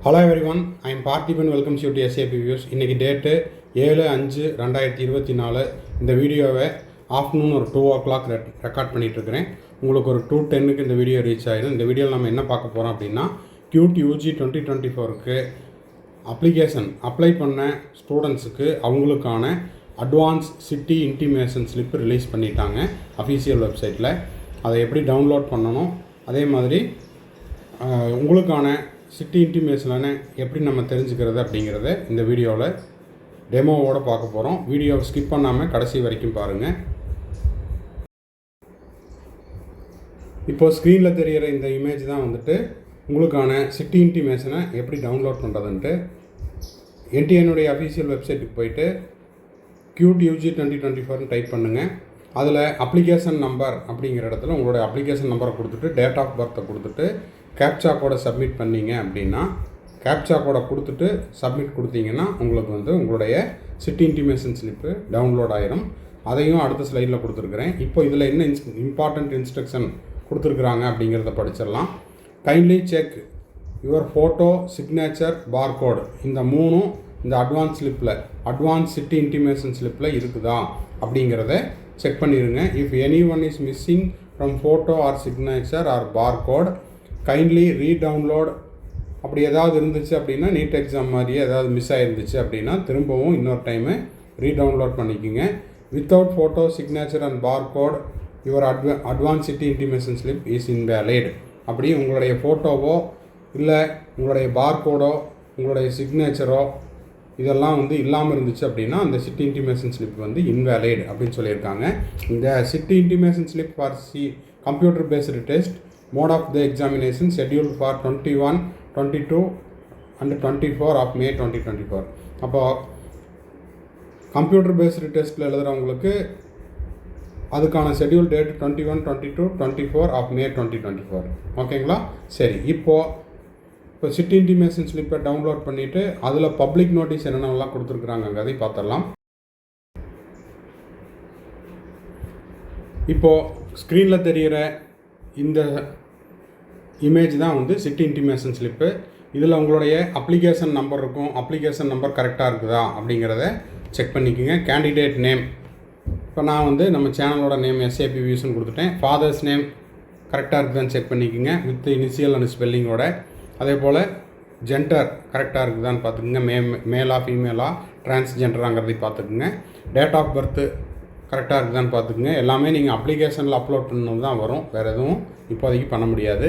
Hello everyone, I am Parthiban. Welcomes you to SAP views. இன்றைக்கி date 7/5/2024. இந்த வீடியோவை afternoon ஒரு 2 o'clock ரெக்கார்ட் பண்ணிகிட்ருக்கிறேன். உங்களுக்கு ஒரு 2:10 இந்த வீடியோ ரீச் ஆகிடும். இந்த வீடியோவில் நம்ம என்ன பார்க்க போகிறோம் அப்படின்னா, QT UG 2024க்கு அப்ளிகேஷன் அப்ளை பண்ண ஸ்டூடெண்ட்ஸுக்கு அவங்களுக்கான advance city intimation slip release பண்ணிட்டாங்க அஃபீஷியல் வெப்சைட்டில். அதை எப்படி டவுன்லோட் பண்ணணும், அதே மாதிரி உங்களுக்கான சிட்டி இன்டிமேஷனை எப்படி நம்ம தெரிஞ்சுக்கிறது அப்படிங்கிறத இந்த வீடியோவில் டெமோவோடு பார்க்க போகிறோம். வீடியோவை ஸ்கிப் பண்ணாமல் கடைசி வரைக்கும் பாருங்கள். இப்போது ஸ்க்ரீனில் தெரிகிற இந்த இமேஜ் தான் வந்துட்டு உங்களுக்கான சிட்டி இன்டிமேஷனை எப்படி டவுன்லோட் பண்ணுறதுன்ட்டு. NTNனுடைய அஃபீஷியல் வெப்சைட்டுக்கு போயிட்டு QT UG 2024 டைப் பண்ணுங்கள். அதில் அப்ளிகேஷன் நம்பர் அப்படிங்கிற இடத்துல உங்களுடைய அப்ளிகேஷன் நம்பரை கொடுத்துட்டு டேட் ஆஃப் பர்த்தை கொடுத்துட்டு கேப்சா கோடை சப்மிட் பண்ணிங்க அப்படின்னா, கேப்சா கோடை கொடுத்துட்டு சப்மிட் கொடுத்தீங்கன்னா உங்களுக்கு உங்களுடைய சிட்டி இன்டிமேஷன் ஸ்லிப்பு டவுன்லோட் ஆகிடும். அதையும் அடுத்த ஸ்லைடில் கொடுத்துருக்குறேன். இப்போ இதில் என்ன இம்பார்ட்டண்ட் இன்ஸ்ட்ரக்ஷன் கொடுத்துருக்குறாங்க அப்படிங்கிறத படிச்சிடலாம். Kindly check your photo, signature, barcode இந்த மூணும் இந்த அட்வான்ஸ் சிட்டி இன்டிமேஷன் ஸ்லிப்பில் இருக்குதா அப்படிங்கிறத செக் பண்ணிடுங்க. If any one is missing from photo or signature or barcode kindly redownload. அப்படி ஏதாவது இருந்துச்சு அப்படின்னா, நீட் எக்ஸாம் மாதிரியே ஏதாவது மிஸ் ஆகிருந்துச்சு அப்படின்னா திரும்பவும் இன்னொரு டைமு ரீடவுன்லோட் பண்ணிக்கோங்க. Without photo, signature and barcode your advance city intimation slip is invalid. அப்படி உங்களுடைய ஃபோட்டோவோ இல்லை உங்களுடைய பார்கோடோ உங்களுடைய சிக்னேச்சரோ இதெல்லாம் இல்லாமல் இருந்துச்சு அப்படின்னா அந்த சிட்டி இன்டிமேஷன் ஸ்லிப் இன்வேலிட் அப்படின்னு சொல்லியிருக்காங்க. இந்த city intimation slip for computer based test mode of the examination scheduled for 21, 22 and 24 of May 2024. அப்போ கம்ப்யூட்டர் பேஸ்டு டெஸ்ட்டில் எழுதுகிறவங்களுக்கு அதுக்கான ஷெட்யூல் டேட் 21, 22, 24 of May 2024. ஓகேங்களா? சரி, இப்போ சிட்டி இன்டிமேஷன் ஸ்லிப்பை டவுன்லோட் பண்ணிவிட்டு அதில் பப்ளிக் நோட்டீஸ் என்னென்னலாம் கொடுத்துருக்குறாங்க அதை பார்த்துடலாம். இப்போது ஸ்க்ரீனில் தெரிகிற இந்த இமேஜ் தான் சிட்டி இன்டிமேஷன் ஸ்லிப்பு. இதில் உங்களுடைய அப்ளிகேஷன் நம்பர் இருக்கும். அப்ளிகேஷன் நம்பர் கரெக்டாக இருக்குதா அப்படிங்கிறத செக் பண்ணிக்கோங்க. கேண்டிடேட் நேம், இப்போ நான் நம்ம சேனலோட நேம் SAP வியூஸ்னு கொடுத்துட்டேன். ஃபாதர்ஸ் நேம் கரெக்டாக இருக்குதான்னு செக் பண்ணிக்கோங்க வித் இனிஷியல் அண்ட் ஸ்பெல்லிங்கோட. அதே போல் ஜெண்டர் கரெக்டாக இருக்குதான்னு பார்த்துக்குங்க. மேலா ஃபீமேலா டிரான்ஸ்ஜெண்டராங்கிறதை பார்த்துக்குங்க. டேட் ஆஃப் பர்த்து கரெக்டாக இருக்குதான்னு பார்த்துக்குங்க. எல்லாமே நீங்கள் அப்ளிகேஷனில் அப்லோட் பண்ணணும் தான் வரும், வேறு எதுவும் இப்போதைக்கு பண்ண முடியாது.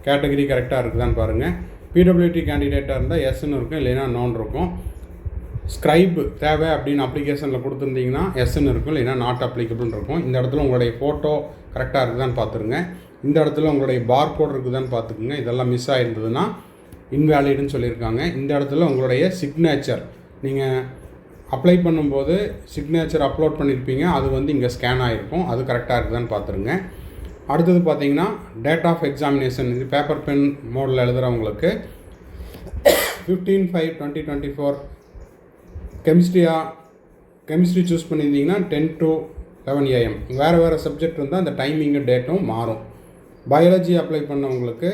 கேட்டகரி கரெக்டாக இருக்குதான்னு பாருங்கள். PWT கேண்டிடேட்டாக இருந்தால் எஸ்ன்னு இருக்கும், இல்லைன்னா நோன் இருக்கும். ஸ்க்ரைப் தேவை அப்படின்னு அப்ளிகேஷனில் கொடுத்துருந்தீங்கன்னா எஸ்ன்னு இருக்கும், இல்லைன்னா நாட் அப்ளிகபிள்னு இருக்கும். இந்த இடத்துல உங்களுடைய ஃபோட்டோ கரெக்டாக இருக்குதான்னு பார்த்துருங்க. இந்த இடத்துல உங்களுடைய பார்கோட் இருக்குதான்னு பார்த்துக்குங்க. இதெல்லாம் மிஸ் ஆகிருந்ததுன்னா இன்வேலிடுன்னு சொல்லியிருக்காங்க. இந்த இடத்துல உங்களுடைய சிக்னேச்சர், நீங்கள் அப்ளை பண்ணும்போது சிக்னேச்சர் அப்லோட் பண்ணியிருப்பீங்க, அது இங்கே ஸ்கேன் ஆகிருக்கும், அது கரெக்டாக இருக்குதான்னு பார்த்துருங்க. அடுத்தது பார்த்தீங்கன்னா டேட் ஆஃப் எக்ஸாமினேஷன், இது பேப்பர் பென் மோடில் எழுதுகிறவங்களுக்கு 15/5/2024 கெமிஸ்ட்ரி சூஸ் பண்ணியிருந்தீங்கன்னா 10 to 11 AM. வேறு சப்ஜெக்ட் இருந்தால் அந்த டைமிங்கு டேட்டும் மாறும். பயாலஜி அப்ளை பண்ணவங்களுக்கு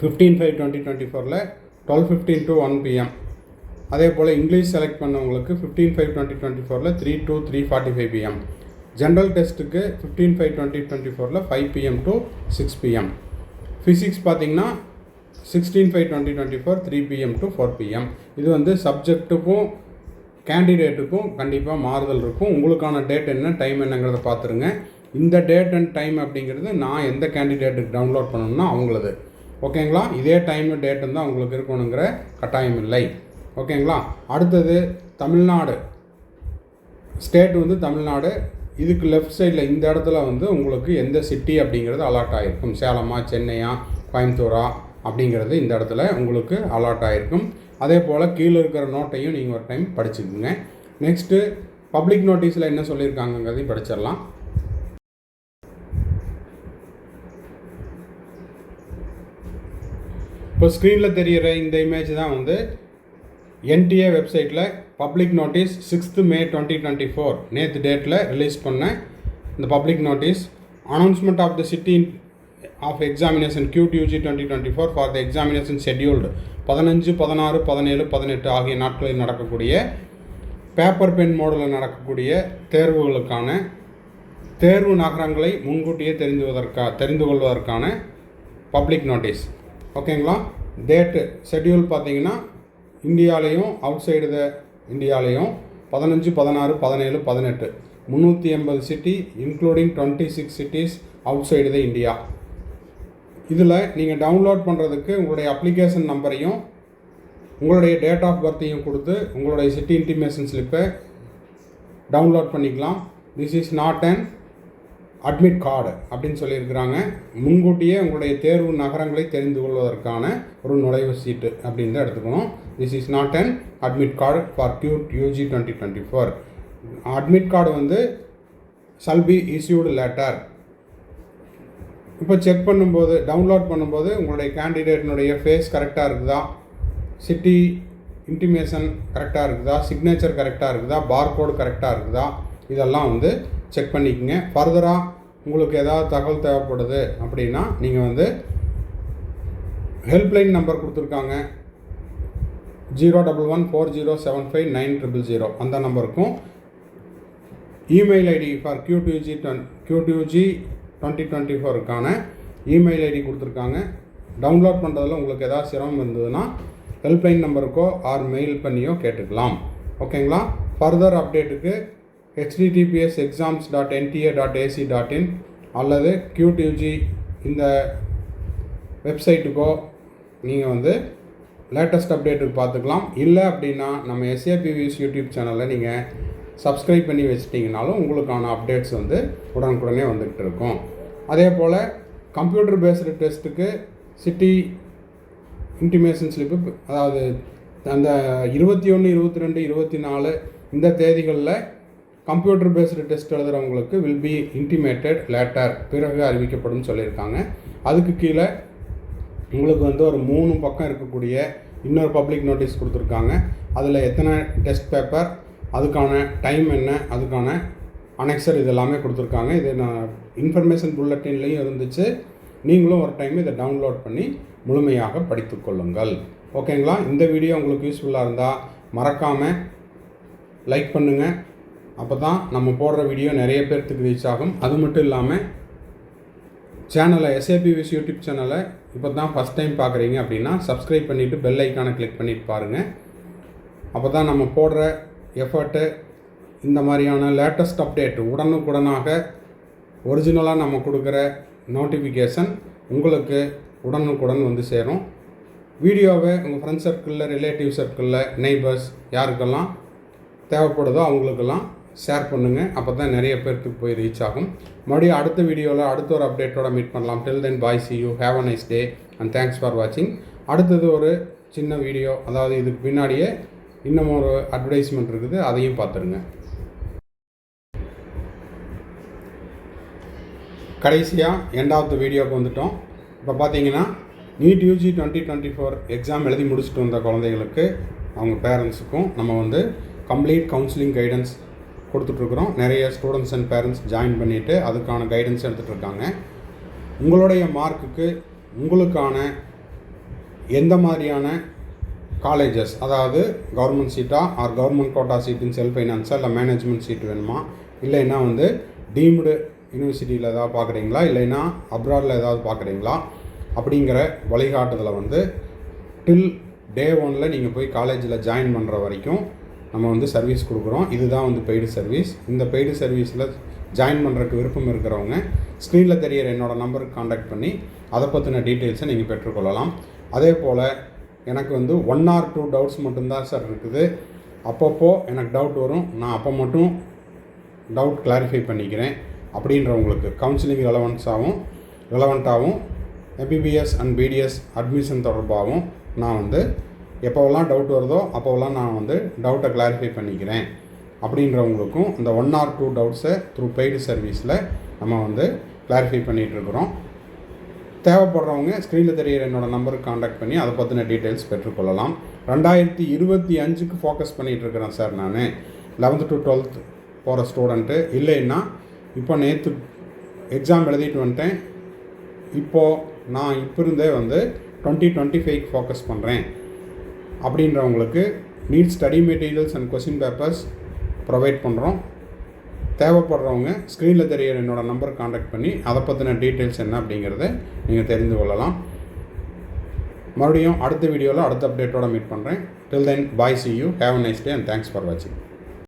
15/5/2024 12:15 to 1 PM. அதே போல் இங்கிலீஷ் செலக்ட் பண்ணவங்களுக்கு 15/5/2024 3 to 3:45 PM. ஜென்ரல் டெஸ்ட்டுக்கு 15/5/2024 5 PM to 6 PM. ஃபிசிக்ஸ் பார்த்திங்கன்னா 16/5/2024 3 PM to 4 PM. இது சப்ஜெக்ட்டுக்கும் கேண்டிடேட்டுக்கும் கண்டிப்பாக மாறுதல் இருக்கும். உங்களுக்கான டேட் என்ன, டைம் என்னங்கிறத பார்த்துருங்க. இந்த டேட் அண்ட் டைம் அப்படிங்கிறது நான் எந்த கேண்டிடேட்டுக்கு டவுன்லோட் பண்ணணும்னா அவங்களது. ஓகேங்களா? இதே டைம் டேட்டு தான் உங்களுக்கு இருக்கணுங்கிற கட்டாயம் இல்லை. ஓகேங்களா? அடுத்தது தமிழ்நாடு ஸ்டேட் தமிழ்நாடு. இதுக்கு லெஃப்ட் சைடில் இந்த இடத்துல உங்களுக்கு எந்த சிட்டி அப்படிங்கிறது அலாட் ஆகிருக்கும். சேலமா, சென்னையா, கோயம்புத்தூரா அப்படிங்கிறது இந்த இடத்துல உங்களுக்கு அலாட் ஆகிருக்கும். அதே போல் கீழே இருக்கிற நோட்டையும் நீங்கள் ஒரு டைம் படிச்சுக்குங்க. நெக்ஸ்ட்டு பப்ளிக் நோட்டீஸில் என்ன சொல்லியிருக்காங்கிறதையும் படிச்சிடலாம். இப்போ ஸ்க்ரீனில் தெரிகிற இந்த இமேஜ் தான் NTA வெப்சைட்டில் பப்ளிக் நோட்டீஸ் 6th May 2024 நேற்று டேட்டில் ரிலீஸ் பண்ண இந்த public notice. Announcement of the city of examination QT UG 2024 for the examination scheduled 15, 16, 17, 18 ஆகிய நாட்களில் நடக்கக்கூடிய பேப்பர் பென் மோடில் நடக்கக்கூடிய தேர்வுகளுக்கான தேர்வு நகரங்களை முன்கூட்டியே தெரிந்து கொள்வதற்கான பப்ளிக் நோட்டீஸ். ஓகேங்களா? டேட்டு ஷெட்யூல் பார்த்தீங்கன்னா இந்தியாவிலையும் அவுட் சைடு இந்தியாவிலையும் 15, 16, 17, 18 380 city including 26 cities out side த இந்தியா. இதில் நீங்கள் டவுன்லோட் பண்ணுறதுக்கு உங்களுடைய அப்ளிகேஷன் நம்பரையும் உங்களுடைய டேட் ஆஃப் பர்த்தையும் கொடுத்து உங்களுடைய சிட்டி இன்டிமேஷன் ஸ்லிப்பை டவுன்லோட் பண்ணிக்கலாம். This is not an admit card அப்படின்னு சொல்லியிருக்கிறாங்க. முன்கூட்டியே உங்களுடைய தேர்வு நகரங்களை தெரிந்து கொள்வதற்கான ஒரு நுழைவு சீட்டு அப்படின்னு தான் எடுத்துக்கணும். This is not an admit card for QUT UG 2024. Admit card வந்து ஷல் பி இஸ்யூடு லேட்டர். இப்போ செக் பண்ணும்போது டவுன்லோட் பண்ணும்போது உங்களுடைய கேண்டிடேட்னுடைய ஃபேஸ் கரெக்டாக இருக்குதா, சிட்டி இன்டிமேஷன் கரெக்டாக இருக்குதா, சிக்னேச்சர் கரெக்டாக இருக்குதா, பார்கோடு கரெக்டாக இருக்குதா, இதெல்லாம் வந்து செக் பண்ணிக்கோங்க. ஃபர்தராக உங்களுக்கு ஏதாவது தகவல் தேவைப்படுது அப்படின்னா நீங்கள் வந்து ஹெல்ப்லைன் நம்பர் கொடுத்துருக்காங்க 01140759000 அந்த நம்பருக்கும் email ID for QUT UG 2024க்கான இமெயில் ஐடி கொடுத்துருக்காங்க. டவுன்லோட் பண்ணுறதுல உங்களுக்கு ஏதாவது சிரமம் இருந்ததுன்னா ஹெல்ப்லைன் நம்பருக்கோ ஆர் மெயில் பண்ணியோ கேட்டுக்கலாம். ஓகேங்களா? ஃபர்தர் அப்டேட்டுக்கு https:/exams.nta.ac.in அல்லது QUT UG இந்த வெப்சைட்டுக்கோ நீங்கள் வந்து லேட்டஸ்ட் அப்டேட்டுக்கு பார்த்துக்கலாம். இல்லை அப்படின்னா நம்ம SAPVS யூடியூப் சேனலில் நீங்கள் சப்ஸ்கிரைப் பண்ணி வச்சிட்டிங்கனாலும் உங்களுக்கான அப்டேட்ஸ் வந்து உடனுக்குடனே வந்துக்கிட்டு இருக்கும். அதே போல் கம்ப்யூட்டர் பேஸ்டு டெஸ்ட்டுக்கு சிட்டி இன்டிமேஷன் ஸ்லிப்பு, அதாவது அந்த 21, 22, 24 இந்த தேதிகளில் கம்ப்யூட்டர் பேஸ்டு டெஸ்ட் எழுதுகிறவங்களுக்கு வில் பி இன்டிமேட்டட் லேட்டர், பிறகு அறிவிக்கப்படும் சொல்லியிருக்காங்க. அதுக்கு கீழே உங்களுக்கு வந்து ஒரு 3 பக்கம் இருக்கக்கூடிய இன்னொரு பப்ளிக் நோட்டீஸ் கொடுத்துருக்காங்க. அதில் எத்தனை டெஸ்ட் பேப்பர், அதுக்கான டைம் என்ன, அதுக்கான அனெக்சர் இது எல்லாமே கொடுத்துருக்காங்க. இது நான் இன்ஃபர்மேஷன் புல்லட்டின்லேயும் இருந்துச்சு. நீங்களும் ஒரு டைம் இதை டவுன்லோட் பண்ணி முழுமையாக படித்து கொள்ளுங்கள். ஓகேங்களா? இந்த வீடியோ உங்களுக்கு யூஸ்ஃபுல்லாக இருந்தால் மறக்காமல் லைக் பண்ணுங்கள். அப்போ தான் நம்ம போடுற வீடியோ நிறைய பேர்த்துக்கு ரீச் ஆகும். அது மட்டும் இல்லாமல் சேனலை SAPVS யூடியூப் சேனலை இப்போ தான் ஃபஸ்ட் டைம் பார்க்குறீங்க அப்படின்னா சப்ஸ்கிரைப் பண்ணிவிட்டு பெல் ஐக்கானை கிளிக் பண்ணிட்டு பாருங்கள். அப்போ தான் நம்ம போடுற எஃபர்ட்டு, இந்த மாதிரியான லேட்டஸ்ட் அப்டேட் உடனுக்குடனாக ஒரிஜினலாக நம்ம கொடுக்குற நோட்டிஃபிகேஷன் உங்களுக்கு உடனுக்குடன் வந்து சேரும். வீடியோவை உங்கள் ஃப்ரெண்ட்ஸ் சர்க்கிளில், ரிலேட்டிவ் சர்க்கிளில், நெய்பர்ஸ் யாருக்கெல்லாம் தேவைப்படுதோ அவங்களுக்கெல்லாம் ஷேர் பண்ணுங்கள். அப்போ தான் நிறைய பேருக்கு போய் ரீச் ஆகும். மறுபடியும் அடுத்த வீடியோவில் அடுத்த ஒரு அப்டேட்டோட மீட் பண்ணலாம். டில் தென் பாய், see you, have a nice day and thanks for watching. அடுத்தது ஒரு சின்ன வீடியோ, அதாவது இதுக்கு பின்னாடியே இன்னும் ஒரு அட்வர்டைஸ்மெண்ட் இருக்குது, அதையும் பார்த்துருங்க. கடைசியாக எண்டாவது வீடியோவுக்கு வந்துட்டோம். இப்போ பார்த்தீங்கன்னா NEET UG 2024 எக்ஸாம் எழுதி முடிச்சுட்டு வந்த குழந்தைகளுக்கு, அவங்க பேரண்ட்ஸுக்கும் நம்ம வந்து கம்ப்ளீட் கவுன்சிலிங் கைடன்ஸ் கொடுத்துட்ருக்குறோம். நிறைய ஸ்டூடெண்ட்ஸ் அண்ட் பேரண்ட்ஸ் ஜாயின் பண்ணிவிட்டு அதுக்கான கைடன்ஸ் எடுத்துகிட்ருக்காங்க. உங்களுடைய மார்க்குக்கு உங்களுக்கான எந்த மாதிரியான காலேஜஸ், அதாவது கவர்மெண்ட் சீட்டா ஆர் கவர்மெண்ட் கோட்டா சீட்டுன்னு செல்ஃப் ஃபைனான்ஸாக இல்லை மேனேஜ்மெண்ட் சீட் வேணுமா, இல்லைன்னா வந்து டீம்டு யூனிவர்சிட்டியில் ஏதாவது பார்க்குறீங்களா, இல்லைன்னா அப்ராடில் ஏதாவது பார்க்குறீங்களா அப்படிங்கிற வழிகாட்டுதலை வந்து டில் Day 1 நீங்கள் போய் காலேஜில் ஜாயின் பண்ணுற வரைக்கும் நம்ம வந்து சர்வீஸ் கொடுக்குறோம். இதுதான் வந்து பெய்டு சர்வீஸ். இந்த பெய்டு சர்வீஸில் ஜாயின் பண்ணுறதுக்கு விருப்பம் இருக்கிறவங்க ஸ்க்ரீனில் தெரியிற என்னோடய நம்பருக்கு காண்டாக்ட் பண்ணி அதை பற்றின டீட்டெயில்ஸை நீங்கள் பெற்றுக்கொள்ளலாம். அதே போல் எனக்கு வந்து 1 or 2 டவுட்ஸ் மட்டும்தான் சார் இருக்குது. அப்பப்போ எனக்கு டவுட் வரும், நான் அப்போ மட்டும் டவுட் கிளாரிஃபை பண்ணிக்கிறேன் அப்படின்றவங்களுக்கு கவுன்சிலிங் ரெலவெண்ட்டாகவும் MBBS அண்ட் BDS அட்மிஷன் தொடர்பாகவும் நான் வந்து எப்போவெல்லாம் டவுட் வருதோ அப்போவெல்லாம் நான் வந்து டவுட்டை கிளாரிஃபை பண்ணிக்கிறேன் அப்படின்றவங்களுக்கும் இந்த 1 or 2 டவுட்ஸை த்ரூ பெய்டு சர்வீஸில் நம்ம வந்து கிளாரிஃபை பண்ணிகிட்ருக்குறோம். தேவைப்படுறவங்க ஸ்க்ரீனில் தெரியிற என்னோடய நம்பருக்கு காண்டாக்ட் பண்ணி அதை பற்றின டீட்டெயில்ஸ் பெற்றுக்கொள்ளலாம். 2025க்கு ஃபோக்கஸ் பண்ணிகிட்ருக்கிறேன் சார். நான் 11th to 12th போகிற ஸ்டூடெண்ட்டு இல்லைன்னா இப்போ நேற்று எக்ஸாம் எழுதிட்டு வந்துட்டேன், இப்போது நான் இப்போ இருந்தே வந்து 2025க்கு ஃபோக்கஸ் பண்ணுறேன் அப்படின்றவங்களுக்கு NEET study materials and question papers provide பண்ணுறோம். தேவைப்படுறவங்க ஸ்க்ரீனில் தெரிகிற என்னோடய நம்பர் காண்டாக்ட் பண்ணி அதை பற்றின டீட்டெயில்ஸ் என்ன அப்படிங்கிறத நீங்கள் தெரிந்து கொள்ளலாம். மறுபடியும் அடுத்த வீடியோவில் அடுத்த அப்டேட்டோடு மீட் பண்ணுறேன். Till then, bye, see you, have a nice day and thanks for watching.